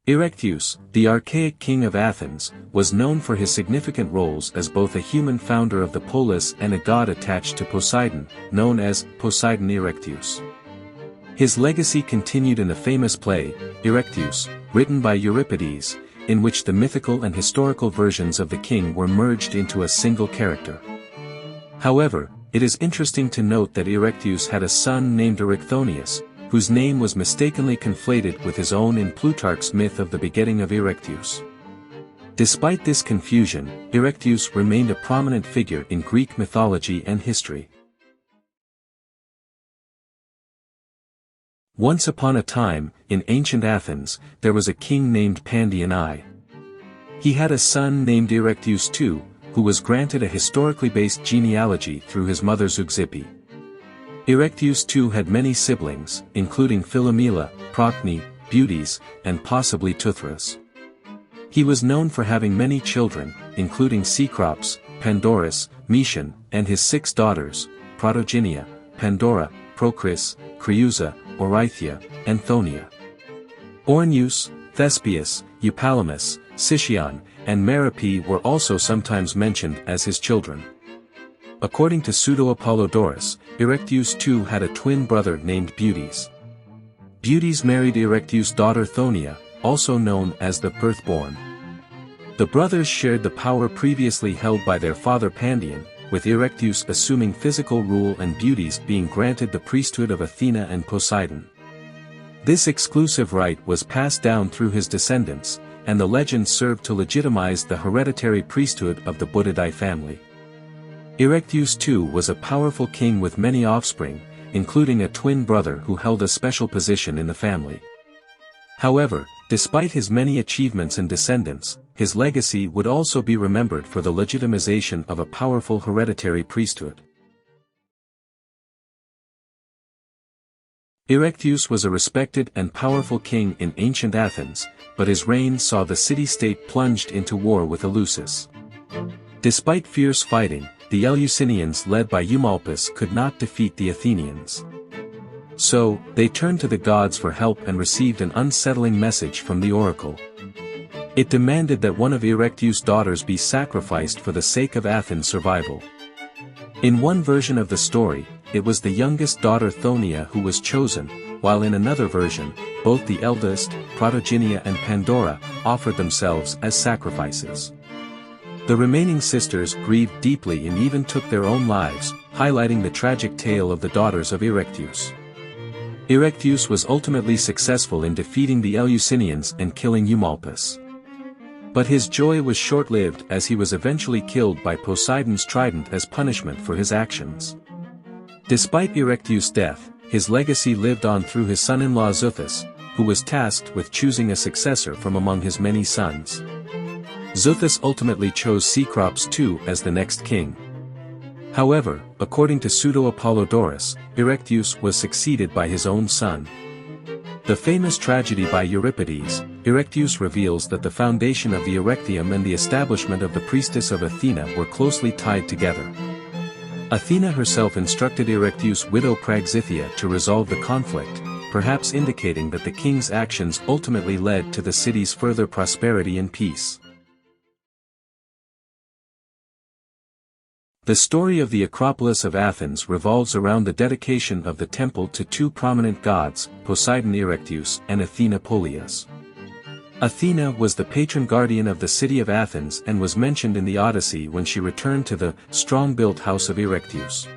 Erectheus, the archaic king of Athens, was known for his significant roles as both a human founder of the polis and a god attached to Poseidon, known as Poseidon Erechtheus. His legacy continued in the famous play, Erechtheus, written by Euripides, in which the mythical and historical versions of the king were merged into a single character. However, it is interesting to note that Erectheus had a son named Erechthonius, whose name was mistakenly conflated with his own in Plutarch's myth of the begetting of Erechtheus. Despite this confusion, Erectheus remained a prominent figure in Greek mythology and history. Once upon a time, in ancient Athens, there was a king named Pandion I. He had a son named Erechtheus II, who was granted a historically based genealogy through his mother Zeuxippe. Erectheus II had many siblings, including Philomela, Procne, Butes, and possibly Teuthras. He was known for having many children, including Cecrops, Pandorus, Metion, and his 6 daughters, Protogenia, Pandora, Procris, Creusa, Oreithia, and Thonia. Orneus, Thespius, Eupalymus, Sicyon, and Merope were also sometimes mentioned as his children. According to Pseudo-Apollodorus, Erectheus II had a twin brother named Butes. Butes married Erectheus' daughter Thonia, also known as the Earthborn. The brothers shared the power previously held by their father Pandion, with Erectheus assuming physical rule and Butes being granted the priesthood of Athena and Poseidon. This exclusive right was passed down through his descendants, and the legend served to legitimize the hereditary priesthood of the Budidae family. Erectheus II was a powerful king with many offspring, including a twin brother who held a special position in the family. However, despite his many achievements and descendants, his legacy would also be remembered for the legitimization of a powerful hereditary priesthood. Erectheus was a respected and powerful king in ancient Athens, but his reign saw the city-state plunged into war with Eleusis. Despite fierce fighting, the Eleusinians led by Eumolpus could not defeat the Athenians. So, they turned to the gods for help and received an unsettling message from the oracle. It demanded that one of Erectheus' daughters be sacrificed for the sake of Athens' survival. In one version of the story, it was the youngest daughter Thonia who was chosen, while in another version, both the eldest, Protogenia and Pandora, offered themselves as sacrifices. The remaining sisters grieved deeply and even took their own lives, highlighting the tragic tale of the daughters of Erectheus. Erectheus was ultimately successful in defeating the Eleusinians and killing Eumolpus. But his joy was short-lived as he was eventually killed by Poseidon's trident as punishment for his actions. Despite Erectheus' death, his legacy lived on through his son-in-law Xuthus, who was tasked with choosing a successor from among his many sons. Xuthus ultimately chose Cecrops II as the next king. However, according to Pseudo-Apollodorus, Erectheus was succeeded by his own son. The famous tragedy by Euripides, Erectheus reveals that the foundation of the Erectheum and the establishment of the priestess of Athena were closely tied together. Athena herself instructed Erectheus' widow Praxithea to resolve the conflict, perhaps indicating that the king's actions ultimately led to the city's further prosperity and peace. The story of the Acropolis of Athens revolves around the dedication of the temple to 2 prominent gods, Poseidon Erectheus and Athena Polias. Athena was the patron guardian of the city of Athens and was mentioned in the Odyssey when she returned to the strong-built house of Erectheus.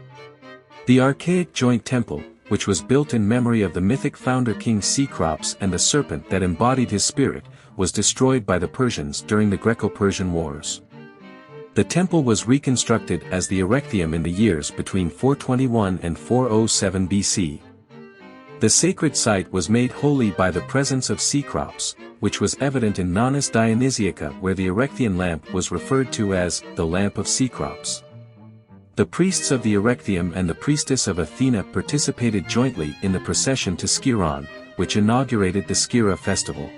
The archaic joint temple, which was built in memory of the mythic founder king Cecrops and the serpent that embodied his spirit, was destroyed by the Persians during the Greco-Persian Wars. The temple was reconstructed as the Erectheum in the years between 421 and 407 BC. The sacred site was made holy by the presence of Cecrops, which was evident in Nonnus Dionysiaca, where the Erecthean lamp was referred to as the lamp of Cecrops. The priests of the Erectheum and the priestess of Athena participated jointly in the procession to Skiron, which inaugurated the Skira festival.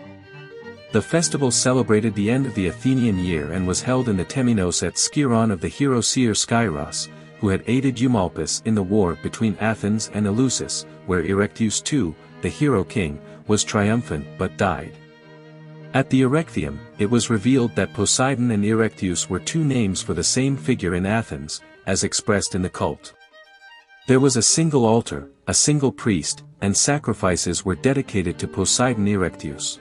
The festival celebrated the end of the Athenian year and was held in the Temenos at Skiron of the hero seer Skyros, who had aided Eumolpus in the war between Athens and Eleusis, where Erectheus II, the hero king, was triumphant but died. At the Erechtheum, it was revealed that Poseidon and Erectheus were two names for the same figure in Athens, as expressed in the cult. There was a single altar, a single priest, and sacrifices were dedicated to Poseidon Erectheus.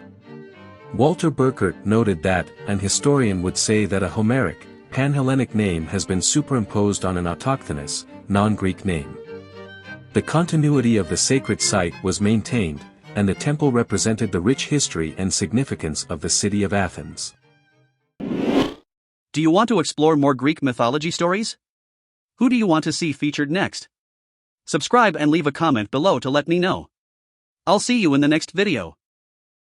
Walter Burkert noted that, an historian would say that a Homeric, Pan-Hellenic name has been superimposed on an autochthonous, non-Greek name. The continuity of the sacred site was maintained, and the temple represented the rich history and significance of the city of Athens. Do you want to explore more Greek mythology stories? Who do you want to see featured next? Subscribe and leave a comment below to let me know. I'll see you in the next video.